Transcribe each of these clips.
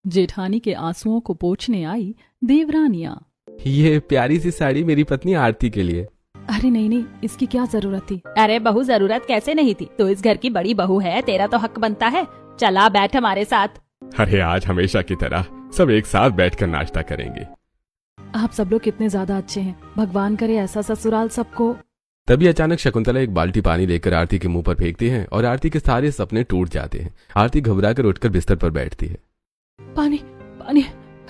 जेठानी के आंसुओं को पोंछने आई देवरानियां। ये प्यारी सी साड़ी मेरी पत्नी आरती के लिए। अरे नहीं नहीं, इसकी क्या जरूरत थी। अरे बहू, जरूरत कैसे नहीं थी, तो इस घर की बड़ी बहू है, तेरा तो हक बनता है। चला बैठ हमारे साथ। अरे आज हमेशा की तरह सब एक साथ बैठकर नाश्ता करेंगे। आप सब लोग कितने ज्यादा अच्छे हैं, भगवान करे ऐसा ससुराल सबको। तभी अचानक शकुंतला एक बाल्टी पानी लेकर आरती के मुंह पर फेंकती है और आरती के सारे सपने टूट जाते हैं। आरती घबराकर उठकर बिस्तर पर बैठती है। पानी पानी,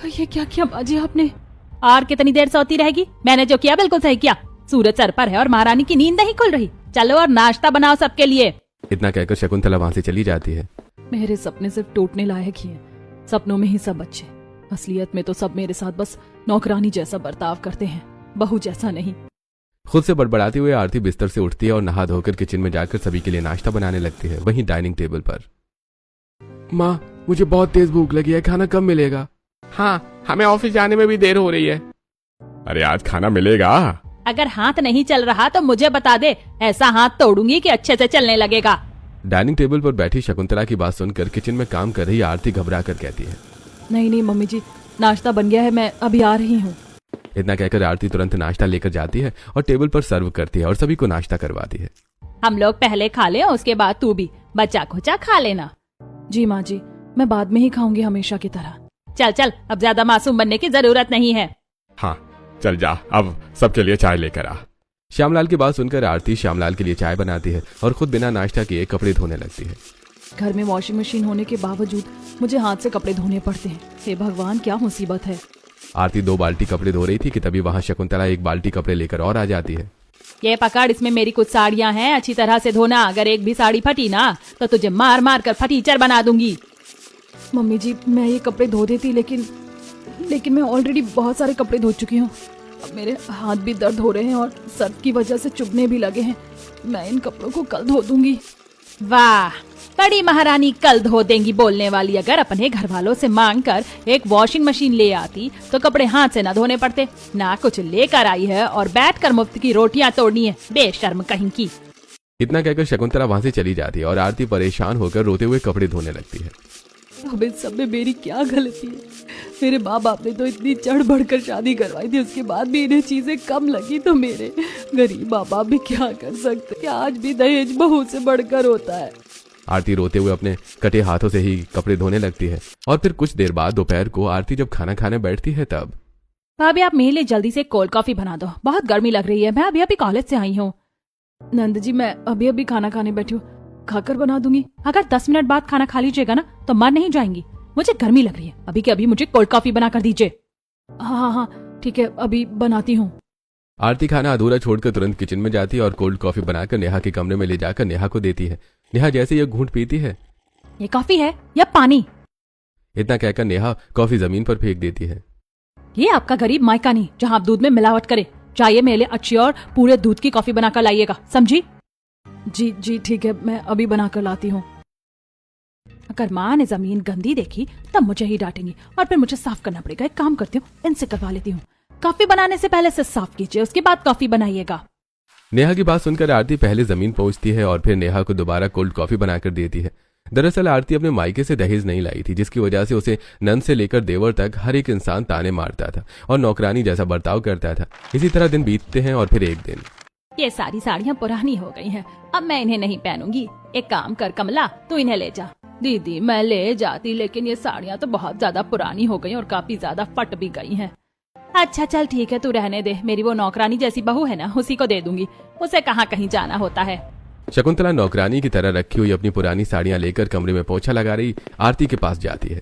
ये क्या किया बाजी आपने? और कितनी देर सोती रहेगी? मैंने जो किया बिल्कुल सही किया। सूरज सर पर है और महारानी की नींद नहीं खुल रही। चलो और नाश्ता बनाओ सबके लिए। इतना कहकर शकुंतला वहाँ से चली जाती है। मेरे सपने सिर्फ टूटने लायक ही हैं। सपनों में ही सब अच्छे, असलियत में तो सब मेरे साथ बस नौकरानी जैसा बर्ताव करते हैं, बहू जैसा नहीं। खुद से बड़बड़ाते हुए आरती बिस्तर से उठती है और नहा धोकर किचन में जाकर सभी के लिए नाश्ता बनाने लगती है। वहीं डाइनिंग टेबल पर, माँ मुझे बहुत तेज भूख लगी है, खाना कब मिलेगा? हाँ, हमें ऑफिस जाने में भी देर हो रही है। अरे आज खाना मिलेगा। अगर हाथ नहीं चल रहा तो मुझे बता दे, ऐसा हाथ तोड़ूंगी कि अच्छे से चलने लगेगा। डाइनिंग टेबल पर बैठी शकुंतला की बात सुनकर किचन में काम कर रही आरती घबरा कर कहती है, नहीं नहीं मम्मी जी, नाश्ता बन गया है, मैं अभी आ रही हूँ। इतना कहकर आरती तुरंत नाश्ता लेकर जाती है और टेबल पर सर्व करती है और सभी को नाश्ता करवाती है। हम लोग पहले खा ले, उसके बाद तू भी बच्चा खोचा खा लेना। जी माँ जी, मैं बाद में ही खाऊंगी हमेशा की तरह। चल चल, अब ज्यादा मासूम बनने की जरूरत नहीं है। हाँ चल जा, अब सबके लिए चाय लेकर आ। श्यामलाल की बात सुनकर आरती श्यामलाल के लिए चाय बनाती है और खुद बिना नाश्ता किए कपड़े धोने लगती है। घर में वॉशिंग मशीन होने के बावजूद मुझे हाथ से कपड़े धोने पड़ते हैं। हे भगवान, क्या मुसीबत है। आरती 2 बाल्टी कपड़े धो रही थी कि तभी वहाँ शकुंतला 1 बाल्टी कपड़े लेकर और आ जाती है। ये पकड़, इसमें मेरी कुछ साड़ियाँ हैं, अच्छी तरह से धोना। अगर एक भी साड़ी फटी ना तो तुझे मार मार कर फटीचर बना दूंगी। मम्मी जी, मैं ये कपड़े धो देती, लेकिन मैं ऑलरेडी बहुत सारे कपड़े धो चुकी हूँ। अब मेरे हाथ भी दर्द हो रहे हैं और सर्द की वजह से चुभने भी लगे हैं। मैं इन कपड़ों को कल धो दूंगी। वाह, बड़ी महारानी कल धो देंगी बोलने वाली। अगर अपने घर वालों से मांग कर एक वॉशिंग मशीन ले आती तो कपड़े हाथ से न धोने पड़ते। ना कुछ लेकर आई है और बैठकर मुफ्त की रोटियां तोड़नी है, बेशर्म कहीं की। इतना कहकर शकुंतला वहाँ से चली जाती है और आरती परेशान होकर रोते हुए कपड़े धोने लगती है। अब इस सब में मेरी क्या गलती है? मेरे माँ बाप ने तो इतनी चढ़ बढ़कर शादी करवाई थी, उसके बाद भी इन्हें चीजें कम लगी तो मेरे गरीब माँ बाप भी क्या कर सकते? आज भी दहेज बहू से बढ़कर होता है। आरती रोते हुए अपने कटे हाथों से ही कपड़े धोने लगती है और फिर कुछ देर बाद दोपहर को आरती जब खाना खाने बैठती है तब, भाभी आप मेरे लिए जल्दी से कोल्ड कॉफी बना दो, बहुत गर्मी लग रही है। मैं अभी कॉलेज से आई हूँ। नंद जी, मैं अभी खाना खाने बैठी हूँ, खाकर बना दूंगी। अगर 10 मिनट बाद खाना खा लीजिएगा ना तो मर नहीं जाएंगी। मुझे गर्मी लग रही है, अभी के अभी मुझे कोल्ड कॉफी बना कर दीजिए। हाँ ठीक है, अभी बनाती हूँ। आरती खाना अधूरा छोड़कर तुरंत किचन में जाती है और कोल्ड कॉफी बनाकर नेहा के कमरे में ले जाकर नेहा को देती है। नेहा जैसे ये घूंट पीती है, ये कॉफी है या पानी? इतना कहकर नेहा कॉफी जमीन पर फेंक देती है। ये आपका गरीब मायका नहीं जहाँ आप दूध में मिलावट करे। चाहिए मेरे लिए अच्छी और पूरे दूध की कॉफी बनाकर लाइएगा, समझी? जी ठीक है, मैं अभी बनाकर लाती हूँ। अगर माँ ने जमीन गंदी देखी तब मुझे ही डांटेंगी और फिर मुझे साफ करना पड़ेगा। एक काम करती हूँ, इनसे करवा लेती हूँ। कॉफी बनाने से पहले से साफ कीजिए, उसके बाद कॉफी बनाइएगा। नेहा की बात सुनकर आरती पहले जमीन पहुंचती है और फिर नेहा को दोबारा कोल्ड कॉफी बनाकर देती है। दरअसल आरती अपने मायके से दहेज नहीं लाई थी, जिसकी वजह से उसे नंद से लेकर देवर तक हर एक इंसान ताने मारता था और नौकरानी जैसा बर्ताव करता था। इसी तरह दिन बीतते हैं और फिर एक दिन, ये सारी साड़ियाँ पुरानी हो गई हैं, अब मैं इन्हें नहीं पहनूंगी। एक काम कर कमला, तू इन्हें ले जा। दीदी मैं ले जाती, लेकिन ये साड़ियाँ तो बहुत ज्यादा पुरानी हो गई और काफी ज्यादा फट भी गई हैं। अच्छा चल ठीक है, तू रहने दे। मेरी वो नौकरानी जैसी बहू है ना, उसी को दे दूंगी। उसे कहाँ कहीं जाना होता है। शकुंतला नौकरानी की तरह रखी हुई अपनी पुरानी साड़ियाँ लेकर कमरे में पोछा लगा रही आरती के पास जाती है।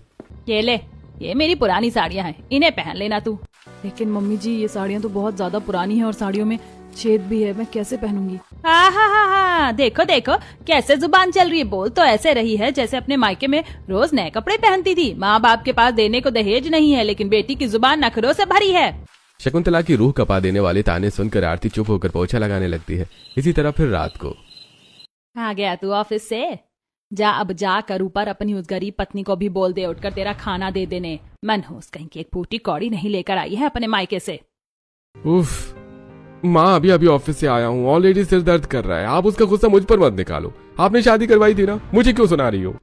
ये ले, ये मेरी पुरानी साड़ियाँ हैं, इन्हें पहन लेना तू। लेकिन मम्मी जी, ये साड़ियाँ तो बहुत ज्यादा पुरानी है और साड़ियों में छेद भी है, मैं कैसे पहनूंगी? हाँ, देखो देखो कैसे जुबान चल रही है। बोल तो ऐसे रही है जैसे अपने मायके में रोज नए कपड़े पहनती थी। माँ बाप के पास देने को दहेज नहीं है, लेकिन बेटी की जुबान नखरों से भरी है। शकुंतला की रूह कपा देने वाले ताने सुनकर आरती चुप होकर पोछा लगाने लगती है। इसी तरह फिर रात को, आ गया तू ऑफिस से? जा अब जाकर ऊपर अपनी उस गरीब पत्नी को भी बोल दे उठकर तेरा खाना दे देने। मनहूस कहीं की एक फूटी कौड़ी नहीं लेकर आई है अपने मायके से। उफ माँ, अभी ऑफिस से आया हूँ, ऑलरेडी सिर दर्द कर रहा है। आप उसका गुस्सा मुझ पर मत निकालो। आपने शादी करवाई थी ना, मुझे क्यों सुना रही हो?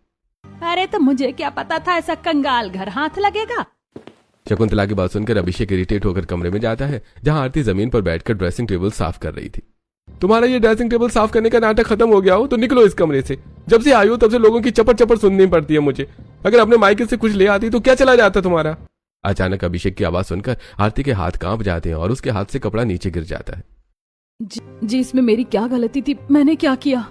अरे तो मुझे क्या पता था ऐसा कंगाल घर हाथ लगेगा। शकुंतला की बात सुनकर अभिषेक इरिटेट होकर कमरे में जाता है जहां आरती जमीन पर बैठकर ड्रेसिंग टेबल साफ कर रही थी। तुम्हारा ये ड्रेसिंग टेबल साफ करने का नाटक खत्म हो गया हो तो निकलो इस कमरे से। जब से आई हो तब से लोगों की चपर चपर सुननी पड़ती है मुझे। अगर अपने मायके से कुछ ले आती तो क्या चला जाता तुम्हारा। अचानक अभिषेक की आवाज सुनकर आरती के हाथ कांप जाते हैं और उसके हाथ से कपड़ा नीचे गिर जाता है। जी इसमें मेरी क्या गलती थी, मैंने क्या किया?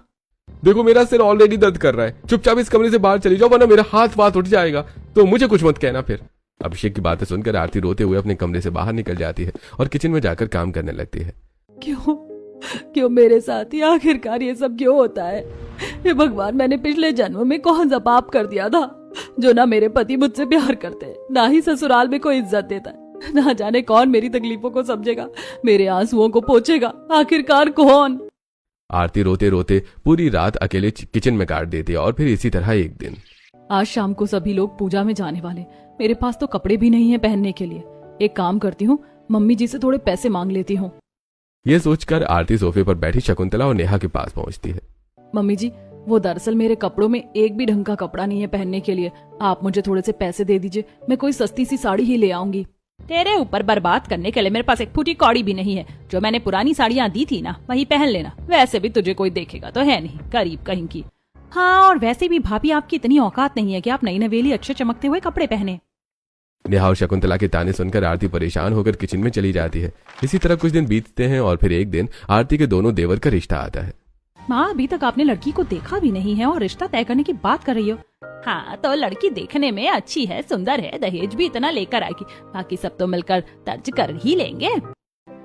देखो मेरा सिर ऑलरेडी दर्द कर रहा है, चुपचाप इस कमरे से बाहर चली जाओ वरना मेरा हाथ उठ जाएगा। तो मुझे कुछ मत कहना फिर। अभिषेक की बातें सुनकर आरती रोते हुए अपने कमरे से बाहर निकल जाती है और किचन में जाकर काम करने लगती है। क्यों मेरे साथ ही आखिरकार ये सब क्यों होता है? हे भगवान, मैंने पिछले जन्म में कौन सा पाप कर दिया था जो ना मेरे पति मुझसे प्यार करते, ना ही ससुराल में कोई इज्जत देता है। ना जाने कौन मेरी तकलीफों को समझेगा, मेरे आंसुओं को पोंछेगा, आखिरकार कौन? आरती रोते रोते पूरी रात अकेले किचन में काट देती है और फिर इसी तरह एक दिन। आज शाम को सभी लोग पूजा में जाने वाले, मेरे पास तो कपड़े भी नहीं है पहनने के लिए। एक काम करती हूँ, मम्मी जी से थोड़े पैसे मांग लेती हूँ। ये सोचकर आरती सोफे पर बैठी शकुंतला और नेहा के पास पहुंचती है। मम्मी जी, वो दरअसल मेरे कपड़ों में एक भी ढंग का कपड़ा नहीं है पहनने के लिए, आप मुझे थोड़े से पैसे दे दीजिए, मैं कोई सस्ती सी साड़ी ही ले आऊंगी। तेरे ऊपर बर्बाद करने के लिए मेरे पास एक फूटी कौड़ी भी नहीं है। जो मैंने पुरानी साड़ियाँ दी थी ना वही पहन लेना, वैसे भी तुझे कोई देखेगा तो है नहीं, गरीब कहीं की। हाँ, और वैसे भी भाभी आपकी इतनी औकात नहीं है कि आप नई नवेली अच्छे चमकते हुए कपड़े पहने। नेहा और शकुंतला के ताने सुनकर आरती परेशान होकर किचन में चली जाती है। इसी तरह कुछ दिन बीतते हैं और फिर एक दिन आरती के दोनों देवर का रिश्ता आता है। माँ, अभी तक आपने लड़की को देखा भी नहीं है और रिश्ता तय करने की बात कर रही हो। हाँ, तो लड़की देखने में अच्छी है, सुंदर है, दहेज भी इतना लेकर आएगी, बाकी सब तो मिलकर तर्ज कर ही लेंगे।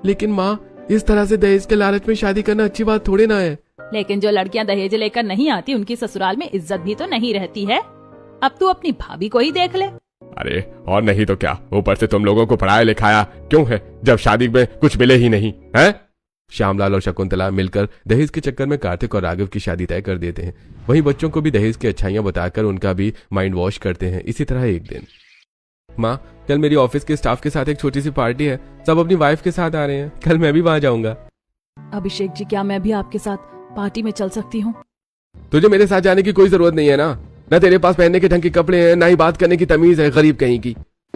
लेकिन माँ, इस तरह से दहेज के लालच में शादी करना अच्छी बात थोड़ी ना है। लेकिन जो लड़कियाँ दहेज लेकर नहीं आती उनकी ससुराल में इज्जत भी तो नहीं रहती है। अब तू अपनी भाभी को ही देख ले। अरे और नहीं तो क्या, ऊपर से तुम लोगों को पढ़ाया लिखाया क्यों है जब शादी में कुछ मिले ही नहीं है। श्यामलाल और शकुंतला मिलकर दहेज के चक्कर में कार्तिक और राघव की शादी तय कर देते हैं। वहीं बच्चों को भी दहेज की अच्छाइयां बताकर उनका भी माइंड वॉश करते हैं। इसी तरह एक दिन, माँ, कल मेरी ऑफिस के स्टाफ के साथ एक छोटी सी पार्टी है, सब अपनी वाइफ के साथ आ रहे हैं, कल मैं भी वहां जाऊंगा। अभिषेक जी, क्या मैं भी आपके साथ पार्टी में चल सकती हूँ? तुझे मेरे साथ जाने की कोई जरूरत नहीं है ना तेरे पास पहनने के ढंग के कपड़े हैं, ना ही बात करने की तमीज है, गरीब कहीं की।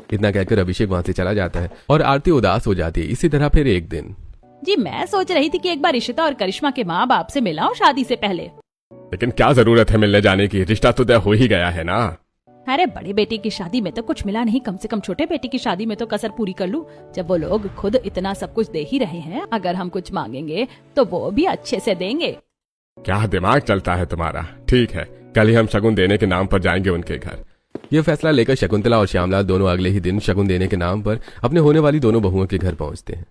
इतना कहकर अभिषेक वहां से चला जाता है और आरती उदास हो जाती है। इसी तरह फिर एक दिन, जी मैं सोच रही थी कि एक बार इशिता और करिश्मा के माँ बाप से मिलाऊं शादी से पहले। लेकिन क्या जरूरत है मिलने जाने की, रिश्ता तो तय हो ही गया है ना। अरे बड़े बेटे की शादी में तो कुछ मिला नहीं, कम से कम छोटे बेटे की शादी में तो कसर पूरी कर लूं। जब वो लोग खुद इतना सब कुछ दे ही रहे हैं, अगर हम कुछ मांगेंगे तो वो भी अच्छे से देंगे। क्या दिमाग चलता है तुम्हारा। ठीक है, कल ही हम शगुन देने के नाम पर जाएंगे उनके घर। ये फैसला लेकर शकुंतला और श्यामलाल दोनों अगले ही दिन शगुन देने के नाम पर अपने होने वाली दोनों बहुओं के घर पहुंचते हैं।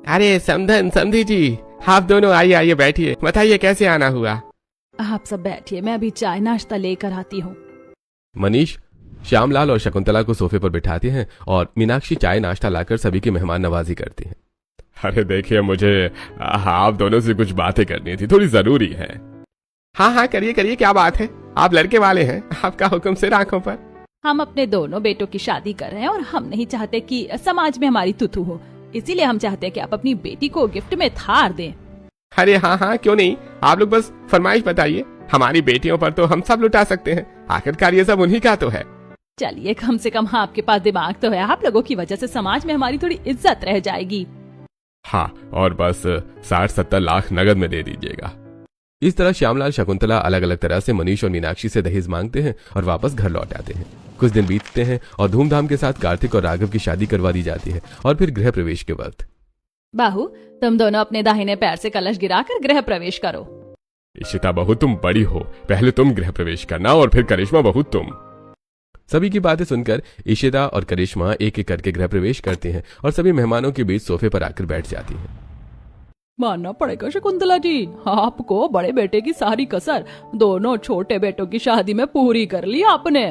अरे समधन, समधी जी, आप दोनों आइए बैठिए, बताइए कैसे आना हुआ। आप सब बैठिए, मैं अभी चाय नाश्ता लेकर आती हूँ। मनीष श्यामलाल और शकुंतला को सोफे पर बिठाते हैं और मीनाक्षी चाय नाश्ता लाकर सभी की मेहमान नवाजी करती हैं। अरे देखिए, मुझे आप दोनों से कुछ बातें करनी थी, थोड़ी जरूरी है। हाँ करिए, क्या बात है, आप लड़के वाले हैं, आपका हुक्म सिर आंखों पर। हम अपने दोनों बेटों की शादी कर रहे हैं और हम नहीं चाहते कि समाज में हमारी तुतू हो, इसीलिए हम चाहते हैं कि आप अपनी बेटी को गिफ्ट में थार दें। अरे हाँ, क्यों नहीं, आप लोग बस फरमाइश बताइए, हमारी बेटियों पर तो हम सब लुटा सकते हैं, आखिरकार ये सब उन्हीं का तो है। चलिए, कम से कम आपके पास दिमाग तो है, आप लोगों की वजह से समाज में हमारी थोड़ी इज्जत रह जाएगी। हाँ, और बस 60-70 लाख नगद में दे दीजिएगा। इस तरह श्यामलाल शकुंतला अलग अलग तरह से मनीष और मीनाक्षी से दहेज मांगते हैं और वापस घर लौट आते हैं। कुछ दिन बीतते हैं और धूमधाम के साथ कार्तिक और राघव की शादी करवा दी जाती है। और फिर गृह प्रवेश के वक्त, बाहू, तुम दोनों अपने दाहिने पैर से कलश गिराकर गृह प्रवेश करो। इशिता बहू, तुम बड़ी हो, पहले तुम गृह प्रवेश करना और फिर करिश्मा बहू तुम। सभी की बातें सुनकर इशिता और करिश्मा एक एक करके गृह प्रवेश करते हैं और सभी मेहमानों के बीच सोफे पर आकर बैठ जाती हैं। मानना पड़ेगा शकुंतला जी, आपको बड़े बेटे की सारी कसर दोनों छोटे बेटों की शादी में पूरी कर ली आपने।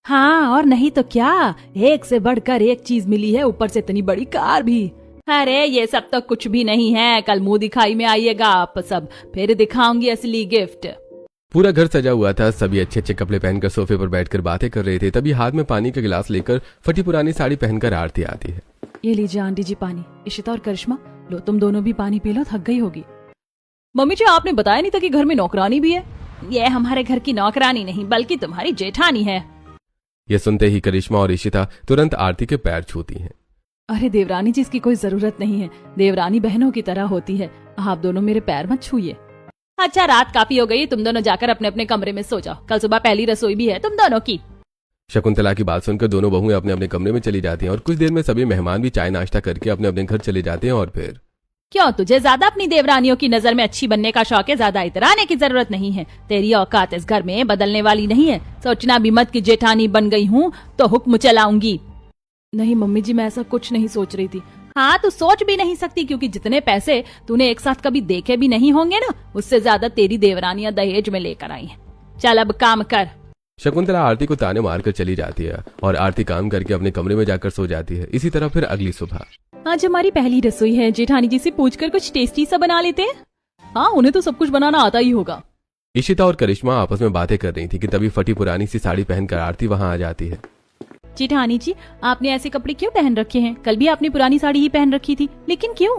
हाँ, और नहीं तो क्या, एक से बढ़कर एक चीज मिली है, ऊपर से इतनी बड़ी कार भी। अरे ये सब तो कुछ भी नहीं है, कल मुंह दिखाई में आइएगा आप सब, फिर दिखाऊंगी असली गिफ्ट। पूरा घर सजा हुआ था, सभी अच्छे अच्छे कपड़े पहनकर सोफे पर बैठकर बातें कर रहे थे। तभी हाथ में पानी का गिलास लेकर फटी पुरानी साड़ी पहनकर आरती आती है। ये लीजिए आंटी जी पानी। इशिता और करिश्मा, लो तुम दोनों भी पानी पी लो, थक गई होगी। मम्मी जी, आपने बताया नहीं था कि घर में नौकरानी भी है। ये हमारे घर की नौकरानी नहीं बल्कि तुम्हारी जेठानी है। यह सुनते ही करिश्मा और इशिता तुरंत आरती के पैर छूती हैं। अरे देवरानी जी, इसकी कोई जरूरत नहीं है। देवरानी बहनों की तरह होती है। आप दोनों मेरे पैर मत छूइए। अच्छा, रात काफी हो गई, तुम दोनों जाकर अपने अपने कमरे में सो जाओ। कल सुबह पहली रसोई भी है तुम दोनों की। शकुंतला की बात सुनकर दोनों बहुएं अपने अपने कमरे में चली जाती हैं और कुछ देर में सभी मेहमान भी चाय नाश्ता करके अपने अपने घर चले जाते हैं। और फिर क्यों, तुझे ज्यादा अपनी देवरानियों की नजर में अच्छी बनने का शौक है? ज्यादा इतराने की जरूरत नहीं है। तेरी औकात इस घर में बदलने वाली नहीं है। सोचना भी मत कि जेठानी बन गई हूँ तो हुक्म चलाऊंगी। नहीं मम्मी जी, मैं ऐसा कुछ नहीं सोच रही थी। हाँ, तू सोच भी नहीं सकती क्योंकि जितने पैसे तूने एक साथ कभी देखे भी नहीं होंगे ना, उससे ज्यादा तेरी देवरानियां दहेज में लेकर आई हैं। चल अब काम कर। शकुंतला आरती को ताने मारकर चली जाती है और आरती काम करके अपने कमरे में जाकर सो जाती है। इसी तरह फिर अगली सुबह। आज हमारी पहली रसोई है। जेठानी जी से पूछकर कुछ टेस्टी सा बना लेते हैं। हाँ, उन्हें तो सब कुछ बनाना आता ही होगा। इशिता और करिश्मा आपस में बातें कर रही थी कि तभी फटी पुरानी सी साड़ी पहनकर आरती वहां आ जाती है। जेठानी जी, आपने ऐसे कपड़े क्यों पहन रखे हैं? कल भी आपने पुरानी साड़ी ही पहन रखी थी, लेकिन क्यों?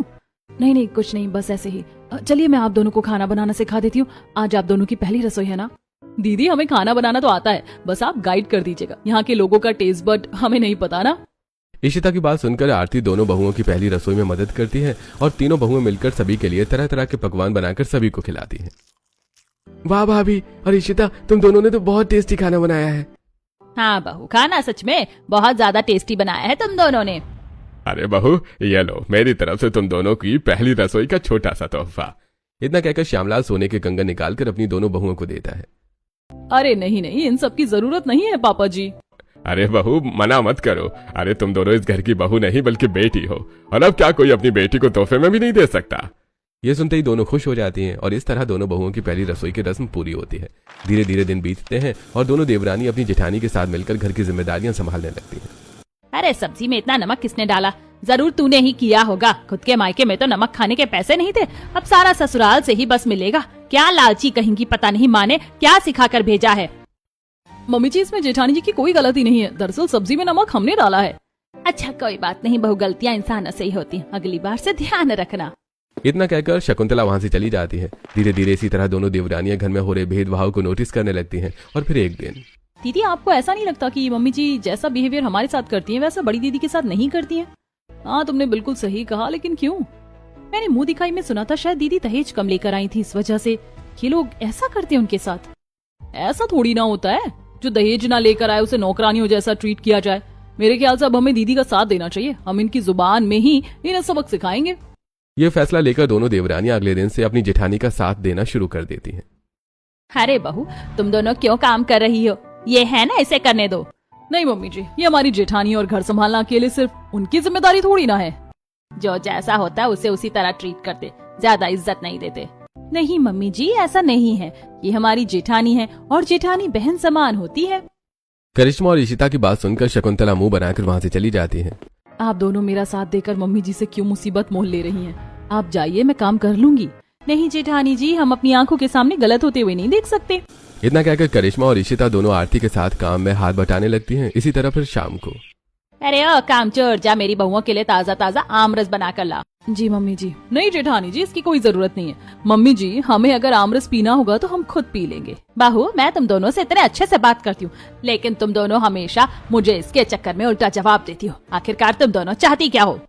नहीं नहीं, कुछ नहीं, बस ऐसे ही। चलिए मैं आप दोनों को खाना बनाना सिखा देती हूँ। आज आप दोनों की पहली रसोई है ना? दीदी, हमें खाना बनाना तो आता है, बस आप गाइड कर दीजिएगा। यहाँ के लोगों का टेस्ट बट हमें नहीं पता ना। इशिता की बात सुनकर आरती दोनों बहुओं की पहली रसोई में मदद करती है और तीनों बहुएं मिलकर सभी के लिए तरह तरह के पकवान बनाकर सभी को खिलाती हैं। वाह भाभी और इशिता, तुम दोनों ने तो बहुत टेस्टी खाना बनाया है। हाँ बहू, खाना सच में बहुत ज्यादा टेस्टी बनाया है तुम दोनों ने। अरे बहू, ये लो मेरी तरफ से तुम दोनों की पहली रसोई का छोटा सा तोहफा। इतना कहकर श्यामलाल सोने के कंगन निकालकर अपनी दोनों बहुओं को देता है। अरे नहीं नहीं, इन सब की जरूरत नहीं है पापा जी। अरे बहू, मना मत करो। अरे तुम दोनों इस घर की बहू नहीं बल्कि बेटी हो, और अब क्या कोई अपनी बेटी को तोहफे में भी नहीं दे सकता? ये सुनते ही दोनों खुश हो जाती हैं और इस तरह दोनों बहुओं की पहली रसोई की रस्म पूरी होती है। धीरे धीरे दिन बीतते हैं और दोनों देवरानी अपनी जेठानी के साथ मिलकर घर की जिम्मेदारियां संभालने लगती हैं। अरे सब्जी में इतना नमक किसने डाला? जरूर तूने ही किया होगा। खुद के मायके में तो नमक खाने के पैसे नहीं थे, अब सारा ससुराल से ही बस मिलेगा। क्या लालची कहीं, पता नहीं माँ ने क्या सिखा कर भेजा है। मम्मी जी, इसमें जेठानी जी की कोई गलती नहीं है। दरअसल सब्जी में नमक हमने डाला है। अच्छा कोई बात नहीं बहू, गलतियाँ इंसान से ही होती हैं, अगली बार से ध्यान रखना। इतना कहकर शकुंतला वहां से चली जाती है। धीरे धीरे इसी तरह दोनों देवरानियां घर में हो रहे भेदभाव को नोटिस करने लगती हैं। और फिर एक दिन, दीदी आपको ऐसा नहीं लगता कि मम्मी जी जैसा बिहेवियर हमारे साथ करती हैं वैसा बड़ी दीदी के साथ नहीं करती हैं? हाँ, तुमने बिल्कुल सही कहा, लेकिन क्यों? मैंने मुंह दिखाई में सुना था शायद दीदी दहेज कम लेकर आई थी, इस वजह से ये लोग ऐसा करते हैं उनके साथ। ऐसा थोड़ी ना होता है, जो दहेज ना लेकर आए उसे नौकरानियों जैसा ट्रीट किया जाए। मेरे ख्याल से अब हमें दीदी का साथ देना चाहिए। हम इनकी जुबान में ही इन्हें सबक सिखाएंगे। ये फैसला लेकर दोनों देवरानियां अगले दिन से अपनी जेठानी का साथ देना शुरू कर देती हैं। अरे बहू, तुम दोनों क्यों काम कर रही हो? ये है ना, इसे करने दो। नहीं मम्मी जी, ये हमारी जेठानी और घर संभालना अकेले सिर्फ उनकी जिम्मेदारी थोड़ी ना है। जो जैसा होता है उसे उसी तरह ट्रीट करते, ज्यादा इज्जत नहीं देते। नहीं मम्मी जी, ऐसा नहीं है। ये हमारी जेठानी है और जेठानी बहन समान होती है। करिश्मा और इशिता की बात सुनकर शकुंतला मुंह बनाकर वहां से चली जाती है। आप दोनों मेरा साथ देकर मम्मी जी से क्यों मुसीबत मोल ले रही हैं? आप जाइए, मैं काम कर लूंगी। नहीं जेठानी जी, हम अपनी आंखों के सामने गलत होते हुए नहीं देख सकते। इतना कहकर करिश्मा और इशिता दोनों आरती के साथ काम में हाथ बटाने लगती हैं। इसी तरह फिर शाम को, अरे ओ कामचोर, जा मेरी बहुओं के लिए ताजा ताजा आमरस बना कर ला। जी मम्मी जी। नहीं जेठानी जी, इसकी कोई जरूरत नहीं है। मम्मी जी, हमें अगर आमरस पीना होगा तो हम खुद पी लेंगे। बहू, मैं तुम दोनों से इतने अच्छे से बात करती हूँ, लेकिन तुम दोनों हमेशा मुझे इसके चक्कर में उल्टा जवाब देती हो। आखिरकार तुम दोनों चाहती क्या हो?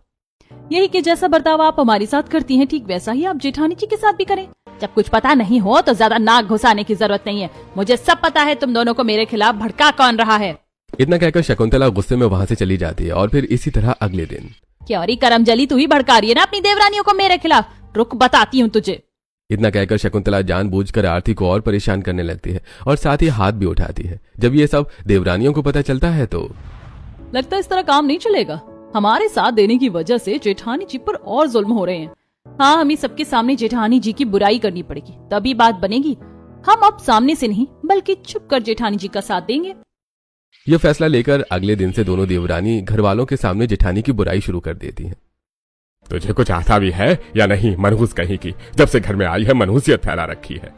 यही कि जैसा बर्ताव आप हमारे साथ करती हैं, ठीक वैसा ही आप जेठानी जी के साथ भी करें। जब कुछ पता नहीं हो तो ज्यादा नाक घुसाने की जरूरत नहीं है। मुझे सब पता है तुम दोनों को मेरे खिलाफ भड़का कौन रहा है। इतना कहकर शकुंतला गुस्से में वहां से चली जाती है। और फिर इसी तरह अगले दिन, क्योरी करमजली, तू ही भड़का रही है ना अपनी देवरानियों को मेरे खिलाफ। रुक, बताती हूँ तुझे। इतना कहकर शकुंतला जानबूझकर आरती को और परेशान करने लगती है और साथ ही हाथ भी उठाती है। जब ये सब देवरानियों को पता चलता है तो लगता है इस तरह काम नहीं चलेगा। हमारे साथ देने की वजह से जेठानी जी पर और जुल्म हो रहे हैं। हाँ, हमें सबके सामने जेठानी जी की बुराई करनी पड़ेगी, तभी बात बनेगी। हम अब सामने से नहीं बल्कि छुप कर जेठानी जी का साथ देंगे। यह फैसला लेकर अगले दिन से दोनों देवरानी घर वालों के सामने जेठानी की बुराई शुरू कर देती हैं। तुझे कुछ आता भी है या नहीं? मनहूस कहीं की, जब से घर में आई है मनहूसियत फैला रखी है।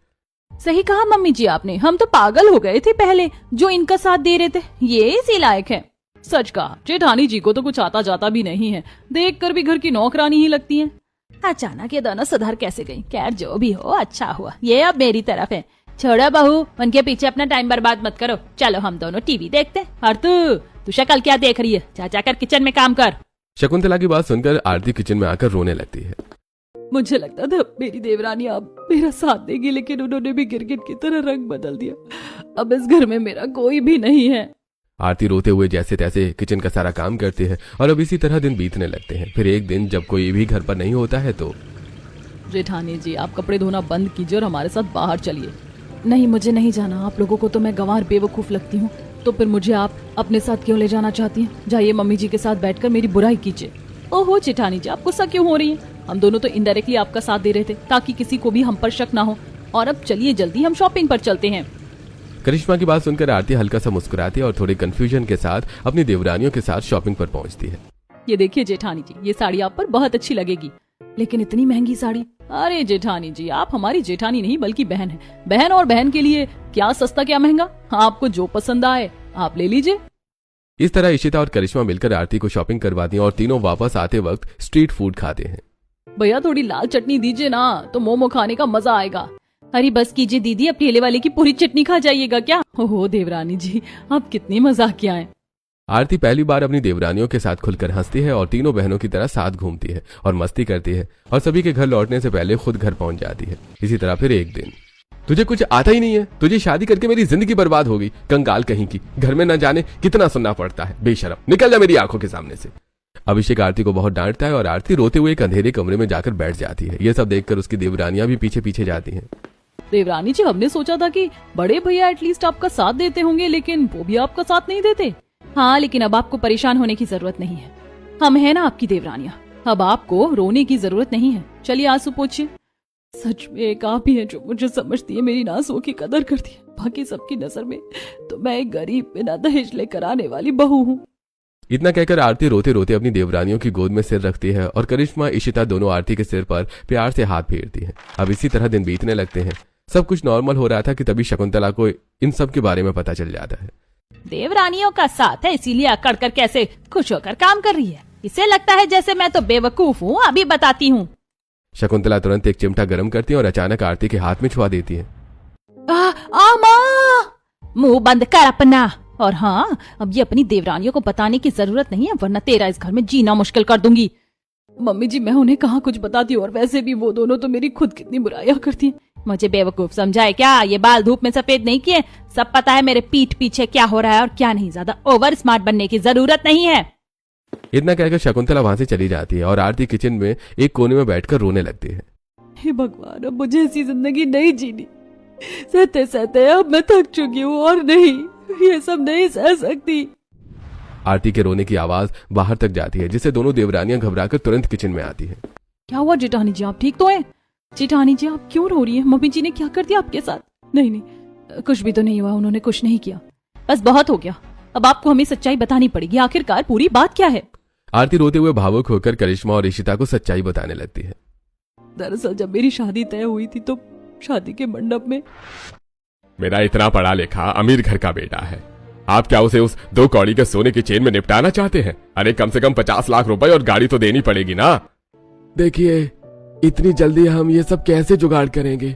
सही कहा मम्मी जी आपने, हम तो पागल हो गए थे पहले जो इनका साथ दे रहे थे। ये इसी लायक है। सच कहा, जेठानी जी को तो कुछ आता जाता भी नहीं है, देखकर भी घर की नौकरानी ही लगती हैं। अचानक ये दोनों सुधर कैसे गई? खैर जो भी हो, अच्छा हुआ ये अब मेरी तरफ है। छोड़ो बहू, उनके पीछे अपना टाइम बर्बाद मत करो, चलो हम दोनों टीवी देखते। और तू शक्ल क्या देख रही है, जा जाकर किचन में काम कर। शकुंतला की बात सुनकर आरती किचन में आकर रोने लगती है। मुझे लगता था मेरी देवरानी अब मेरा साथ देगी, लेकिन उन्होंने भी गिरगिट की तरह रंग बदल दिया। अब इस घर में मेरा कोई भी नहीं है। आरती रोते हुए जैसे तैसे किचन का सारा काम करती है और अब इसी तरह दिन बीतने लगते हैं। फिर एक दिन जब कोई भी घर पर नहीं होता है तो जेठानी जी, आप कपड़े धोना बंद कीजिए और हमारे साथ बाहर चलिए। नहीं, मुझे नहीं जाना। आप लोगों को तो मैं गंवार बेवकूफ लगती हूँ, तो फिर मुझे आप अपने साथ क्यों ले जाना चाहती हैं? जाइए मम्मी जी के साथ बैठकर मेरी बुराई कीजिए। ओहो जेठानी जी, आप गुस्सा क्यों हो रही हैं? हम दोनों तो इनडायरेक्टली आपका साथ दे रहे थे ताकि किसी को भी हम पर शक ना हो। और अब चलिए जल्दी हम शॉपिंग पर चलते हैं। करिश्मा की बात सुनकर आरती हल्का सा मुस्कुराती है और थोड़े कंफ्यूजन के साथ अपनी देवरानियों के साथ शॉपिंग पर पहुंचती है। ये देखिए जेठानी जी, ये साड़ी आप पर बहुत अच्छी लगेगी। लेकिन इतनी महंगी साड़ी? अरे जेठानी जी, आप हमारी जेठानी नहीं बल्कि बहन है। बहन और बहन के लिए क्या सस्ता क्या महंगा, आपको जो पसंद आए आप ले लीजिए। इस तरह इशिता और करिश्मा मिलकर आरती को शॉपिंग करवाती हैं और तीनों वापस आते वक्त स्ट्रीट फूड खाते हैं। भैया थोड़ी लाल चटनी दीजिए ना, तो मोमो खाने का मजा आएगा। अरे बस कीजिए दीदी, अब ठेले वाले की पूरी चटनी खा जाइएगा क्या? ओहो देवरानी जी, आप कितनी मजाकिया हैं। आरती पहली बार अपनी देवरानियों के साथ खुलकर हंसती है और तीनों बहनों की तरह साथ घूमती है और मस्ती करती है और सभी के घर लौटने से पहले खुद घर पहुंच जाती है। इसी तरह फिर एक दिन, तुझे कुछ आता ही नहीं है, तुझे शादी करके मेरी जिंदगी बर्बाद हो गई, कंगाल कहीं की, घर में न जाने कितना सुनना पड़ता है, बेशरम, निकल जा मेरी आंखों के सामने से। अभिषेक आरती को बहुत डांटता है और आरती रोते हुए एक अंधेरे कमरे में जाकर बैठ जाती है। यह सब देखकर उसकी देवरानियां भी पीछे पीछे जाती हैं। देवरानी जी, हमने सोचा था कि बड़े भैया एटलीस्ट आपका साथ देते होंगे, लेकिन वो भी आपका साथ नहीं देते। हाँ, लेकिन अब आपको परेशान होने की जरूरत नहीं है, हम है ना आपकी देवरानियां। अब आपको रोने की जरूरत नहीं है। चलिए आंसू पोंछिए। सच में एक आप ही है जो मुझे समझती है, मेरी आंसुओं की कदर करती है। बाकी सबकी नजर में तो मैं एक गरीब बिना दहेज लेकर आने वाली बहू हूँ। इतना कहकर आरती रोते रोते अपनी देवरानियों की गोद में सिर रखती है और करिश्मा इशिता दोनों आरती के सिर पर प्यार से हाथ फेरती है। अब इसी तरह दिन बीतने लगते हैं। सब कुछ नॉर्मल हो रहा था कि तभी शकुंतला को इन सब के बारे में पता चल जाता है। देवरानियों का साथ है इसीलिए अकड़ कर कैसे खुश होकर काम कर रही है। इसे लगता है जैसे मैं तो बेवकूफ हूँ, अभी बताती हूँ। शकुंतला तुरंत एक चिमटा गर्म करती है और अचानक आरती के हाथ में छुआ देती है। मुंह बंद कर अपना। और हाँ, अब ये अपनी देवरानियों को बताने की जरूरत नहीं है, वरना तेरा इस घर में जीना मुश्किल कर दूंगी। मम्मी जी, मैं उन्हें कहाँ कुछ बताती हूँ, और वैसे भी वो दोनों तो मेरी खुद कितनी बुराइयां करती हैं। मुझे बेवकूफ समझाए क्या? ये बाल धूप में सफेद नहीं किए, सब पता है मेरे पीठ पीछे क्या हो रहा है और क्या नहीं। ज्यादा ओवर स्मार्ट बनने की जरूरत नहीं है। इतना कहकर शकुंतला वहां से चली जाती है और आरती किचन में एक कोने में बैठकर रोने लगती है। हे भगवान, अब मुझे ऐसी जिंदगी नहीं जीनी। सहते सहते अब मैं थक चुकी हूँ और नहीं, ये सब नहीं सह सकती। आरती के रोने की आवाज बाहर तक जाती है, जिससे दोनों देवरानियां घबराकर तुरंत किचन में आती है। क्या हुआ जेठानी जी, आप ठीक तो हैं? जेठानी जी, आप क्यों रो रही हैं? मम्मी जी ने क्या कर दिया आपके साथ? नहीं नहीं, कुछ भी तो नहीं हुआ, उन्होंने कुछ नहीं किया। बस बहुत हो गया, अब आपको हमें सच्चाई बतानी पड़ेगी। आखिरकार पूरी बात क्या है? आरती रोते हुए भावुक होकर करिश्मा और इशिता को सच्चाई बताने लगती है। दरअसल जब मेरी शादी तय हुई थी तो शादी के मंडप में मेरा इतना पढ़ा लिखा अमीर घर का बेटा है, आप क्या उसे उस 2 कौड़ी के सोने की चेन में निपटाना चाहते हैं? अरे कम से कम 50 लाख रुपए और गाड़ी तो देनी पड़ेगी ना। देखिए, इतनी जल्दी हम ये सब कैसे जुगाड़ करेंगे?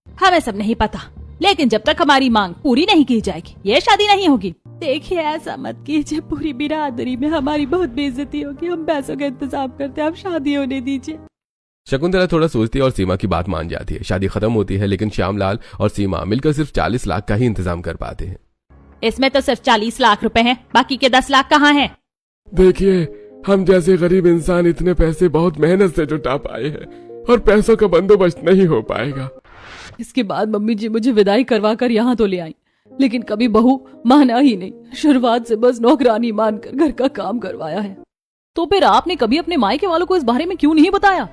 हमें सब नहीं पता, लेकिन जब तक हमारी मांग पूरी नहीं की जाएगी ये शादी नहीं होगी। देखिए, ऐसा मत कीजिए, पूरी बिरादरी में हमारी बहुत बेइज्जती होगी। हम पैसों का इंतजाम करते हैं, आप शादी होने दीजिए। शकुंतला थोड़ा सोचती है और सीमा की बात मान जाती है। शादी खत्म होती है, लेकिन श्यामलाल और सीमा मिलकर सिर्फ 40 लाख का ही इंतजाम कर पाते हैं। इसमें तो सिर्फ 40 लाख रुपए हैं, बाकी के 10 लाख कहाँ हैं? देखिए, हम जैसे गरीब इंसान इतने पैसे बहुत मेहनत से जुटा पाए हैं और पैसों का बंदोबस्त नहीं हो पाएगा। इसके बाद मम्मी जी मुझे विदाई करवा कर यहाँ तो ले आई, लेकिन कभी बहू माना ही नहीं। शुरुआत से बस नौकरानी मानकर घर का काम करवाया है। तो फिर आपने कभी अपने मायके वालों को इस बारे में क्यों नहीं बताया?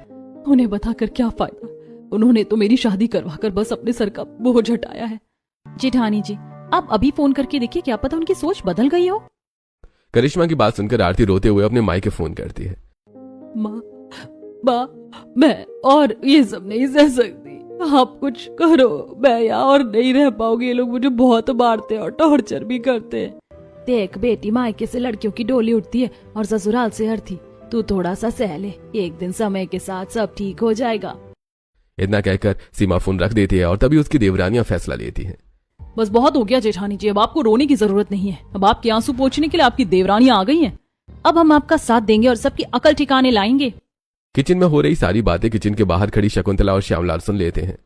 उन्हें बताकर क्या फायदा, उन्होंने तो मेरी शादी करवाकर बस अपने सर का बोझ हटाया है। जेठानी जी, आप अभी फोन करके देखिए, क्या पता उनकी सोच बदल गई हो। करिश्मा की बात सुनकर आरती रोते हुए अपने मायके फोन करती है। माँ, मैं और ये सब नहीं सह सकती, आप कुछ करो, मैं यहाँ और नहीं रह पाऊंगी। ये लोग मुझे बहुत मारते और टॉर्चर भी करते हैं। देख बेटी, मायके से लड़कियों की डोली उठती है और ससुराल से अर्थी। तू थोड़ा सा सह ले, एक दिन समय के साथ सब ठीक हो जाएगा। इतना कहकर सीमा फोन रख देती है और तभी उसकी देवरानियां फैसला लेती हैं। बस बहुत हो गया जेठानी जी, अब आपको रोने की जरूरत नहीं है। अब आपके आंसू पोंछने के लिए आपकी देवरानियां आ गई हैं। अब हम आपका साथ देंगे और सबकी अकल ठिकाने लाएंगे। किचन में हो रही सारी बातें किचन के बाहर खड़ी शकुंतला और श्यामलाल सुन लेते हैं।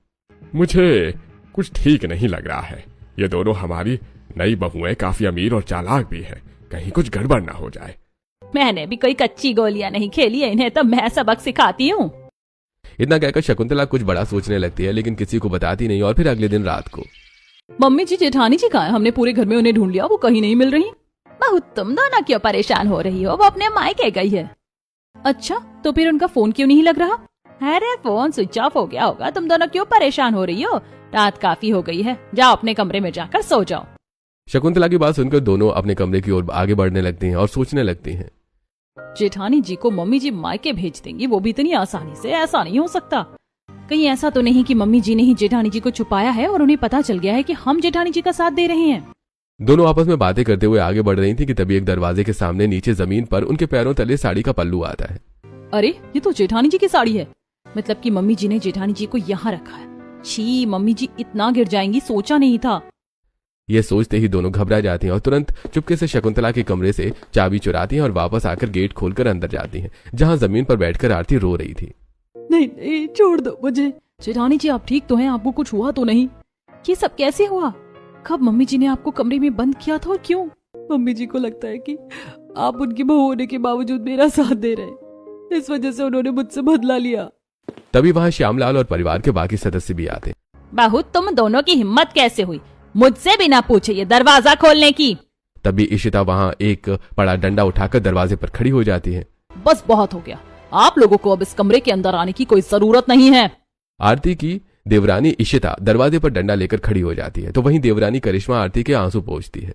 मुझे कुछ ठीक नहीं लग रहा है। ये दोनों हमारी नई बहुएं काफी अमीर और चालाक भी है, कहीं कुछ गड़बड़ ना हो जाए। मैंने भी कोई कच्ची गोलियां नहीं खेली है, इन्हें तो मैं सबक सिखाती हूँ। इतना कहकर शकुंतला कुछ बड़ा सोचने लगती है, लेकिन किसी को बताती नहीं। और फिर अगले दिन रात को मम्मी जी जेठानी जी कहाँ है? हमने पूरे घर में उन्हें ढूंढ लिया, वो कहीं नहीं मिल रही। बहुत तुम दोनों क्यों परेशान हो रही हो? वो अपने मायके गई है। अच्छा, तो फिर उनका फोन क्यों नहीं लग रहा? अरे फोन स्विच ऑफ हो गया होगा। तुम दोनों क्यों परेशान हो रही हो? रात काफी हो गई है, जाओ अपने कमरे में जाकर सो जाओ। शकुंतला की बात सुनकर दोनों अपने कमरे की ओर आगे बढ़ने लगती हैं और सोचने लगती हैं। जेठानी जी को मम्मी जी मायके भेज देंगी, वो भी इतनी आसानी से? ऐसा नहीं हो सकता। कहीं ऐसा तो नहीं कि मम्मी जी ने ही जेठानी जी को छुपाया है और उन्हें पता चल गया है कि हम जेठानी जी का साथ दे रहे हैं। दोनों आपस में बातें करते हुए आगे बढ़ रही थी कि तभी एक दरवाजे के सामने नीचे जमीन पर उनके पैरों तले साड़ी का पल्लू आता है। अरे ये तो जेठानी जी की साड़ी है। मतलब कि मम्मी जी ने जेठानी जी को यहाँ रखा है। छी, मम्मी जी इतना गिर जाएंगी, सोचा नहीं था। ये सोचते ही दोनों घबरा जाती हैं और तुरंत चुपके से शकुंतला के कमरे से चाबी चुराती हैं और वापस आकर गेट खोलकर अंदर जाती हैं, जहां जमीन पर बैठकर आरती रो रही थी। नहीं नहीं, छोड़ दो मुझे। जेठानी जी आप ठीक तो हैं? आपको कुछ हुआ तो नहीं? ये सब कैसे हुआ? कब मम्मी जी ने आपको कमरे में बंद किया था और क्यों? मम्मी जी को लगता है कि आप उनकी बहू होने के बावजूद मेरा साथ दे रहे, इस वजह से उन्होंने मुझसे बदला लिया। तभी वहां श्यामलाल और परिवार के बाकी सदस्य भी आते। बहू, तुम दोनों की हिम्मत कैसे हुई मुझसे बिना पूछे ये दरवाजा खोलने की? तभी इशिता वहां एक बड़ा डंडा उठाकर दरवाजे पर खड़ी हो जाती है। बस बहुत हो गया, आप लोगों को अब इस कमरे के अंदर आने की कोई जरूरत नहीं है। आरती की देवरानी इशिता दरवाजे पर डंडा लेकर खड़ी हो जाती है, तो वहीं देवरानी करिश्मा आरती के आंसू पोंछती है।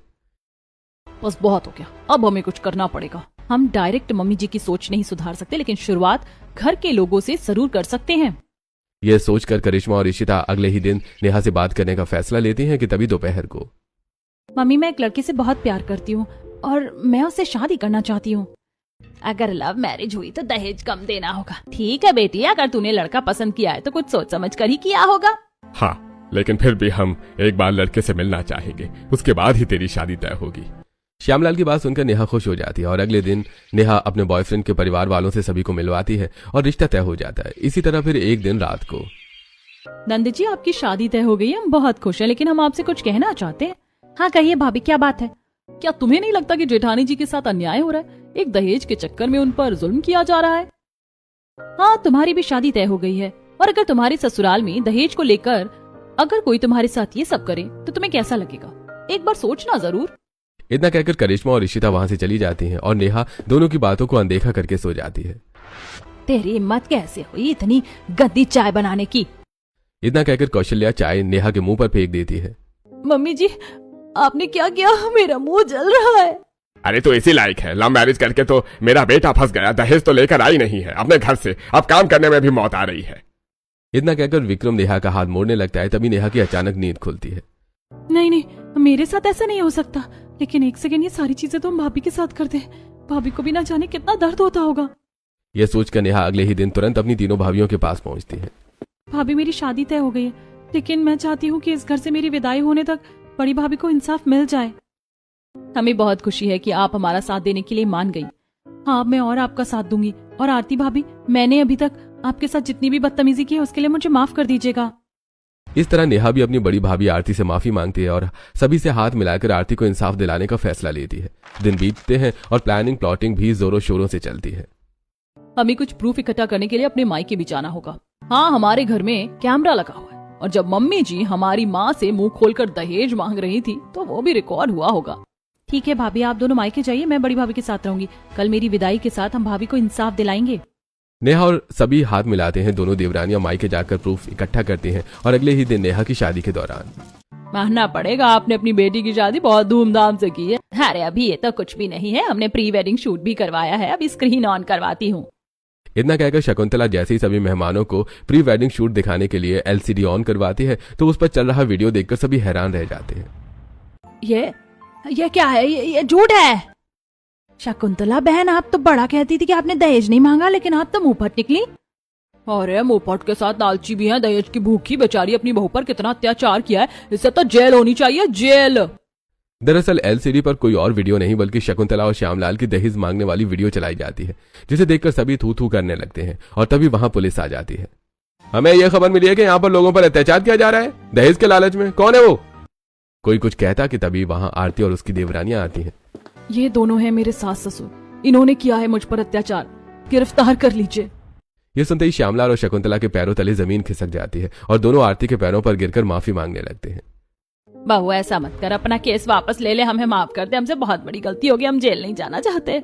बस बहुत हो गया, अब हमें कुछ करना पड़ेगा। हम डायरेक्ट मम्मी जी की सोच नहीं सुधार सकते, लेकिन शुरुआत घर के लोगों से जरूर कर सकते हैं। यह सोचकर करिश्मा और इशिता अगले ही दिन नेहा से बात करने का फैसला लेती हैं कि तभी दोपहर को मम्मी, मैं एक लड़के से बहुत प्यार करती हूँ और मैं उससे शादी करना चाहती हूँ। अगर लव मैरिज हुई तो दहेज कम देना होगा। ठीक है बेटी, अगर तूने लड़का पसंद किया है तो कुछ सोच समझ कर ही किया होगा। हाँ, लेकिन फिर भी हम एक बार लड़के से मिलना चाहेंगे, उसके बाद ही तेरी शादी तय होगी। श्यामलाल की बात सुनकर नेहा खुश हो जाती है और अगले दिन नेहा अपने बॉयफ्रेंड के परिवार वालों से सभी को मिलवाती है और रिश्ता तय हो जाता है। इसी तरह फिर एक दिन रात को नंद जी, आपकी शादी तय हो गई है, हम बहुत खुश हैं, लेकिन हम आपसे कुछ कहना चाहते हैं। हाँ कहिए भाभी, क्या बात है? क्या तुम्हें नहीं लगता कि जेठानी जी के साथ अन्याय हो रहा है? एक दहेज के चक्कर में उन पर जुल्म किया जा रहा है। हाँ, तुम्हारी भी शादी तय हो गई है और अगर तुम्हारे ससुराल में दहेज को लेकर अगर कोई तुम्हारे साथ ये सब करे तो तुम्हें कैसा लगेगा? एक बार सोचना जरूर। इतना कहकर करिश्मा और इशिता वहां से चली जाती हैं और नेहा दोनों की बातों को अनदेखा करके सो जाती है। तेरी हिम्मत कैसे हुई इतनी गंदी चाय बनाने की? इतना कहकर कौशल्या चाय नेहा के मुंह पर फेंक देती है। मम्मी जी, आपने क्या किया? मेरा मुंह जल रहा है। अरे तो इसी लायक है, लव मैरिज करके तो मेरा बेटा फंस गया, दहेज तो लेकर आई नहीं है अपने घर से, अब काम करने में भी मौत आ रही है। इतना कहकर विक्रम नेहा का हाथ मोड़ने लगता है, तभी नेहा की अचानक नींद खुलती है। नहीं नहीं, मेरे साथ ऐसा नहीं हो सकता। लेकिन एक सेकंड, ये सारी चीजें तो हम भाभी के साथ करते हैं। भाभी को भी ना जाने कितना दर्द होता होगा। यह सोचकर नेहा अगले ही दिन तुरंत अपनी तीनों भाभियों के पास पहुंचती है। भाभी, मेरी शादी तय हो गई है, लेकिन मैं चाहती हूँ कि इस घर से मेरी विदाई होने तक बड़ी भाभी को इंसाफ मिल जाए। हमें बहुत खुशी है कि आप हमारा साथ देने के लिए मान गई। हाँ, मैं और आपका साथ दूंगी। और आरती भाभी, मैंने अभी तक आपके साथ जितनी भी बदतमीजी की है उसके लिए मुझे माफ कर दीजिएगा। इस तरह नेहा भी अपनी बड़ी भाभी आरती से माफी मांगती है और सभी से हाथ मिलाकर आरती को इंसाफ दिलाने का फैसला लेती है। दिन बीतते हैं और प्लानिंग प्लॉटिंग भी जोरों शोरों से चलती है। हमें कुछ प्रूफ इकट्ठा करने के लिए अपने मायके भी जाना होगा। हाँ, हमारे घर में कैमरा लगा हुआ है और जब मम्मी जी हमारी माँ से मुंह खोलकर दहेज मांग रही थी तो वो भी रिकॉर्ड हुआ होगा। ठीक है भाभी, आप दोनों मायके जाइए, मैं बड़ी भाभी के साथ रहूंगी। कल मेरी विदाई के साथ हम भाभी को इंसाफ दिलाएंगे। नेहा और सभी हाथ मिलाते हैं। दोनों देवरानियां मायके जाकर प्रूफ इकट्ठा करती हैं और अगले ही दिन नेहा की शादी के दौरान मानना पड़ेगा, आपने अपनी बेटी की शादी बहुत धूमधाम से की है। अरे अभी ये तो कुछ भी नहीं है, हमने प्री वेडिंग शूट भी करवाया है, अभी स्क्रीन ऑन करवाती हूँ। इतना कहकर शकुंतला जैसे ही सभी मेहमानों को प्री वेडिंग शूट दिखाने के लिए एलसीडी ऑन करवाती है तो उस पर चल रहा वीडियो देखकर सभी हैरान रह जाते हैं। ये क्या है? ये झूठ है। शकुंतला बहन, आप तो बड़ा कहती थी कि आपने दहेज नहीं मांगा, लेकिन आप तो मुंह फट निकली। अरे मुंहपट के साथ लालची भी है, दहेज की भूखी बेचारी अपनी बहू पर कितना अत्याचार किया है, इससे तो जेल होनी चाहिए, जेल। दरअसल एलसीडी पर कोई और वीडियो नहीं बल्कि शकुंतला और श्यामलाल की दहेज मांगने वाली वीडियो चलाई जाती है, जिसे देखकर सभी थू थू करने लगते हैं और तभी वहां पुलिस आ जाती है। हमें यह खबर मिली है कि यहाँ पर लोगों पर अत्याचार किया जा रहा है दहेज के लालच में, कौन है वो? कोई कुछ कहता कि तभी वहां आरती और उसकी देवरानियां आती हैं। ये दोनों हैं मेरे सास ससुर, इन्होंने किया है मुझ पर अत्याचार, गिरफ्तार कर लीजिए। ये सुनते ही श्यामलाल और शकुंतला के पैरों तले जमीन खिसक जाती है और दोनों आरती के पैरों पर गिरकर माफी मांगने लगते हैं। बहू ऐसा मत कर, अपना केस वापस ले ले, हमें माफ कर दे, हमसे बहुत बड़ी गलती हो गई, हम जेल नहीं जाना चाहते।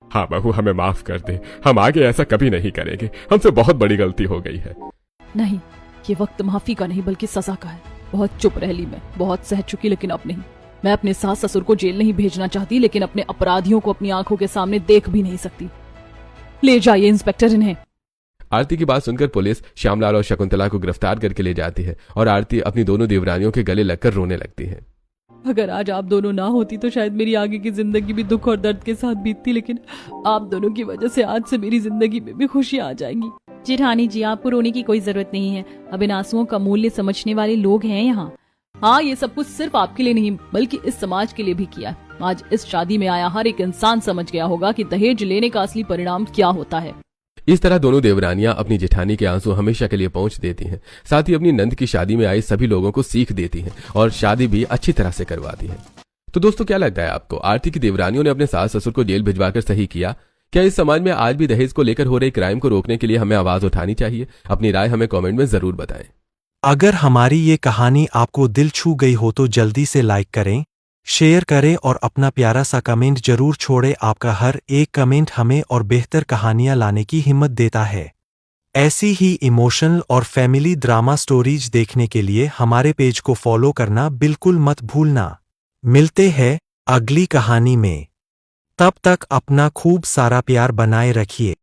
हाँ बहू, हमें माफ कर दे, हम आगे ऐसा कभी नहीं करेंगे, हमसे बहुत बड़ी गलती हो गई है। नहीं, ये वक्त माफी का नहीं बल्कि सजा का है। बहुत चुप रह ली मैं, बहुत सह चुकी, लेकिन अब नहीं। मैं अपने सास ससुर को जेल नहीं भेजना चाहती, लेकिन अपने अपराधियों को अपनी आंखों के सामने देख भी नहीं सकती। ले जाइए इंस्पेक्टर इन्हें। आरती की बात सुनकर पुलिस श्यामलाल और शकुंतला को गिरफ्तार करके ले जाती है और आरती अपनी दोनों देवरानियों के गले लगकर रोने लगती है। अगर आज आप दोनों ना होती तो शायद मेरी आगे की जिंदगी भी दुख और दर्द के साथ बीतती, लेकिन आप दोनों की वजह से आज से मेरी जिंदगी में भी खुशियां आ जाएंगी। जेठानी जी, आपको रोने की कोई जरूरत नहीं है, अब इन आंसुओं का मूल्य समझने वाले लोग हैं यहाँ। हाँ, ये सब कुछ सिर्फ आपके लिए नहीं बल्कि इस समाज के लिए भी किया। आज इस शादी में आया हर एक इंसान समझ गया होगा कि दहेज लेने का असली परिणाम क्या होता है। इस तरह दोनों देवरानियां अपनी जेठानी के आंसू हमेशा के लिए पहुंच देती हैं, साथ ही अपनी नंद की शादी में आई सभी लोगों को सीख देती हैं और शादी भी अच्छी तरह से करवाती हैं। तो दोस्तों, क्या लगता है आपको, आरती की देवरानियों ने अपने सास ससुर को जेल भिजवाकर सही किया? क्या इस समाज में आज भी दहेज को लेकर हो रहे क्राइम को रोकने के लिए हमें आवाज उठानी चाहिए? अपनी राय हमें कमेंट में जरूर बताएं। अगर हमारी ये कहानी आपको दिल छू गई हो तो जल्दी से लाइक करें, शेयर करें और अपना प्यारा सा कमेंट जरूर छोड़ें। आपका हर एक कमेंट हमें और बेहतर कहानियां लाने की हिम्मत देता है। ऐसी ही इमोशनल और फैमिली ड्रामा स्टोरीज देखने के लिए हमारे पेज को फॉलो करना बिल्कुल मत भूलना। मिलते हैं अगली कहानी में, तब तक अपना खूब सारा प्यार बनाए रखिए।